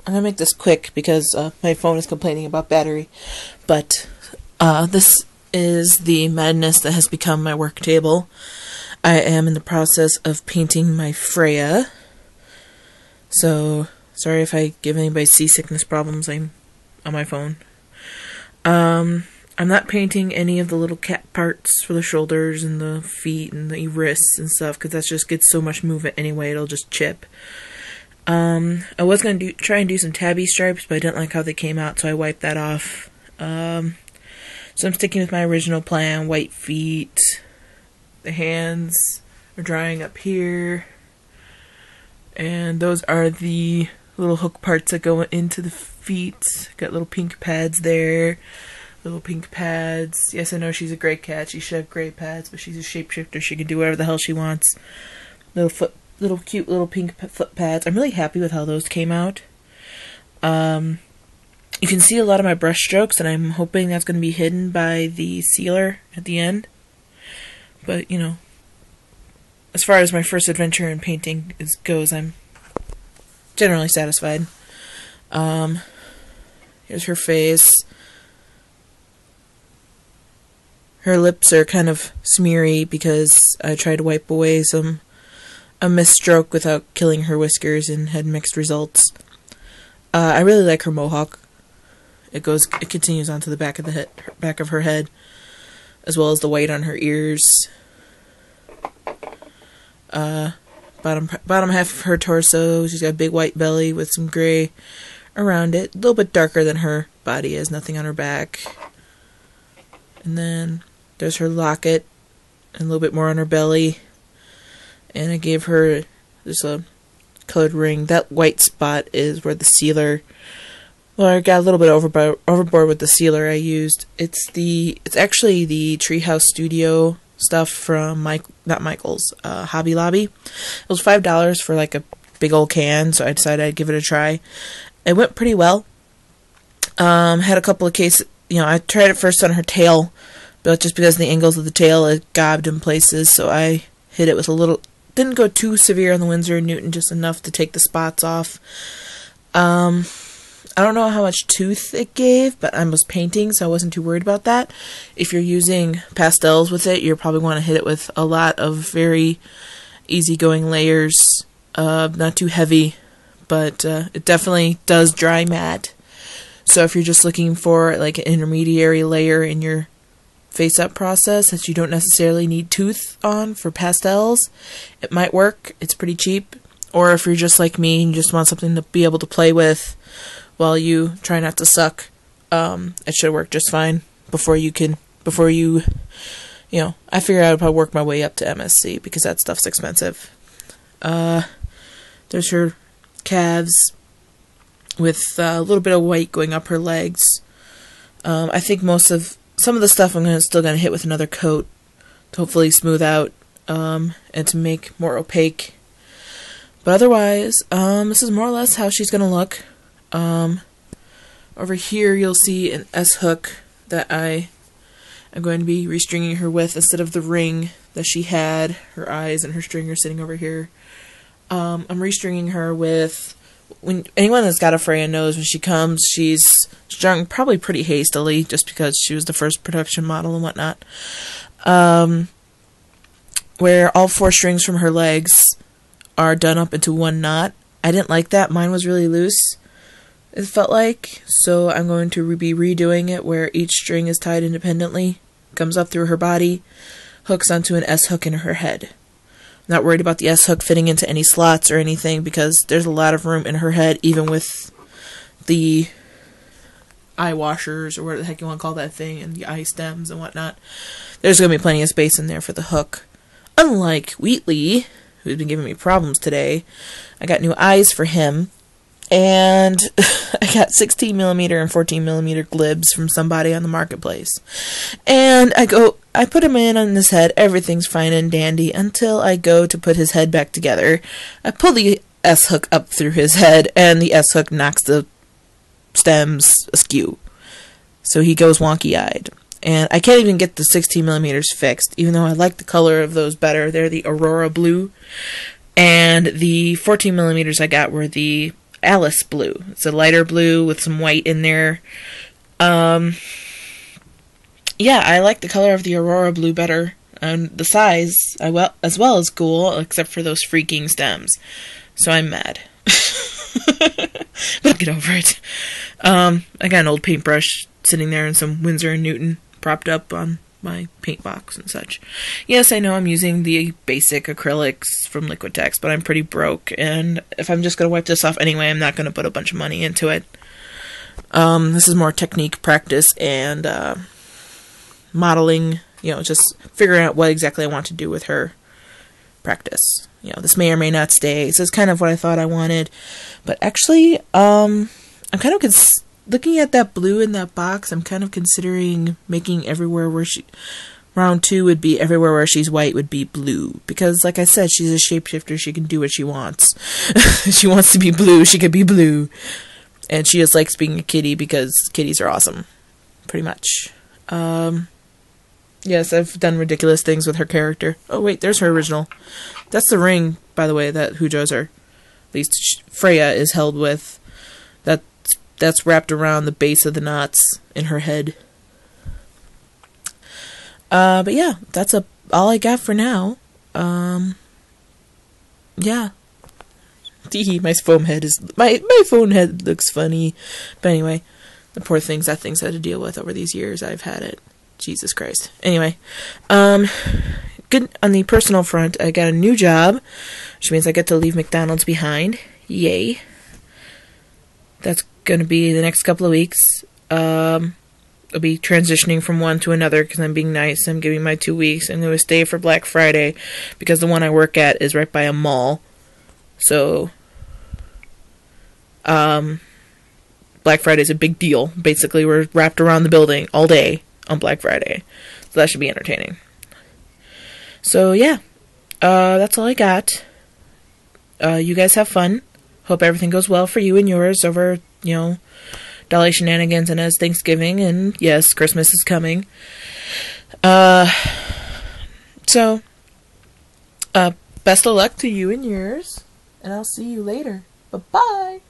I'm gonna make this quick because my phone is complaining about battery. But this is the madness that has become my work table. I am in the process of painting my Freya. So, sorry if I give anybody seasickness problems. I'm on my phone. I'm not painting any of the little cat parts for the shoulders and the feet and the wrists and stuff, because that just gets so much movement anyway, it'll just chip. I was going to try and do some tabby stripes, but I didn't like how they came out, so I wiped that off. So I'm sticking with my original plan, white feet. The hands are drying up here. And those are the little hook parts that go into the feet. Got little pink pads there. Little pink pads. Yes, I know she's a gray cat. She should have gray pads, but she's a shapeshifter. She can do whatever the hell she wants. Little cute little pink foot pads. I'm really happy with how those came out. You can see a lot of my brush strokes, and I'm hoping that's going to be hidden by the sealer at the end. But, you know, as far as my first adventure in painting goes, I'm generally satisfied. Here's her face. Her lips are kind of smeary because I tried to wipe away a misstroke without killing her whiskers and had mixed results. I really like her mohawk. It continues onto the back of her head, as well as the white on her ears. Bottom half of her torso, she's got a big white belly with some gray around it. A little bit darker than her body is, nothing on her back. And then there's her locket, and a little bit more on her belly. And I gave her just a colored ring. That white spot is where the sealer... Well, I got a little bit overboard with the sealer I used. It's actually the Treehouse Studio stuff from not Michael's, Hobby Lobby. It was $5 for like a big old can, so I decided I'd give it a try. It went pretty well. Had a couple of cases, I tried it first on her tail, but just because of the angles of the tail, it gobbed in places, so I hit it with a little... Didn't go too severe on the Winsor & Newton, just enough to take the spots off. I don't know how much tooth it gave, but I was painting, so I wasn't too worried about that. If you're using pastels with it, you'll probably want to hit it with a lot of very easygoing layers. Not too heavy, but it definitely does dry matte. So if you're just looking for like an intermediary layer in your face-up process that you don't necessarily need tooth on for pastels, it might work. It's pretty cheap. Or if you're just like me and you just want something to be able to play with while you try not to suck, it should work just fine I figure I would probably work my way up to MSC because that stuff's expensive. There's her calves with a little bit of white going up her legs. I think some of the stuff I'm still going to hit with another coat to hopefully smooth out and to make more opaque. But otherwise, this is more or less how she's going to look. Over here you'll see an S-hook that I am going to be restringing her with instead of the ring that she had. Her eyes and her string are sitting over here. I'm restringing her with... anyone that's got a Freya knows when she comes, she's strung probably pretty hastily just because she was the first production model and whatnot. Where all 4 strings from her legs are done up into one knot. I didn't like that. Mine was really loose, it felt like. So I'm going to be redoing it where each string is tied independently, comes up through her body, hooks onto an S-hook in her head. Not worried about the S-hook fitting into any slots or anything because there's a lot of room in her head, even with the eye washers or whatever the heck you want to call that thing, and the eye stems and whatnot. There's going to be plenty of space in there for the hook. Unlike Wheatley, who's been giving me problems today, I got new eyes for him, and I got 16mm and 14mm glibs from somebody on the marketplace. And I put him in on his head, everything's fine and dandy, until I go to put his head back together. I pull the S-hook up through his head, and the S-hook knocks the stems askew. So he goes wonky-eyed. And I can't even get the 16mm fixed, even though I like the color of those better. They're the Aurora Blue. And the 14mm I got were the Alice blue. It's a lighter blue with some white in there. Yeah, I like the color of the Aurora blue better. And the size, as well as cool, except for those freaking stems. So I'm mad. But I'll get over it. I got an old paintbrush sitting there and some Winsor & Newton propped up on my paint box and such. Yes, I know I'm using the basic acrylics from Liquitex, but I'm pretty broke, and if I'm just going to wipe this off anyway, I'm not going to put a bunch of money into it. This is more technique practice and modeling, just figuring out what exactly I want to do with her practice. This may or may not stay. So it's kind of what I thought I wanted. But actually, I'm kind of looking at that blue in that box. I'm kind of considering making everywhere where round 2 would be everywhere where she's white would be blue. Because, like I said, she's a shapeshifter. She can do what she wants. If she wants to be blue, she could be blue. And she just likes being a kitty because kitties are awesome. Pretty much. Yes, I've done ridiculous things with her character. Oh, wait, there's her original. That's the ring, by the way, that Hujoo's are. At least Freya is held with. That's wrapped around the base of the knots in her head. But yeah, that's all I got for now. Yeah. My foam head my phone head looks funny. But anyway, the poor things that thing's had to deal with over these years I've had it. Jesus Christ. Anyway, good on the personal front. I got a new job, which means I get to leave McDonald's behind. Yay. That's going to be the next couple of weeks. I'll be transitioning from one to another because I'm being nice. I'm giving my 2 weeks. I'm going to stay for Black Friday because the one I work at is right by a mall. So, Black Friday is a big deal. Basically, we're wrapped around the building all day on Black Friday. So that should be entertaining. So, yeah. That's all I got. You guys have fun. Hope everything goes well for you and yours over, Dolly shenanigans and as Thanksgiving. And, yes, Christmas is coming. So, best of luck to you and yours. And I'll see you later. Bye-bye.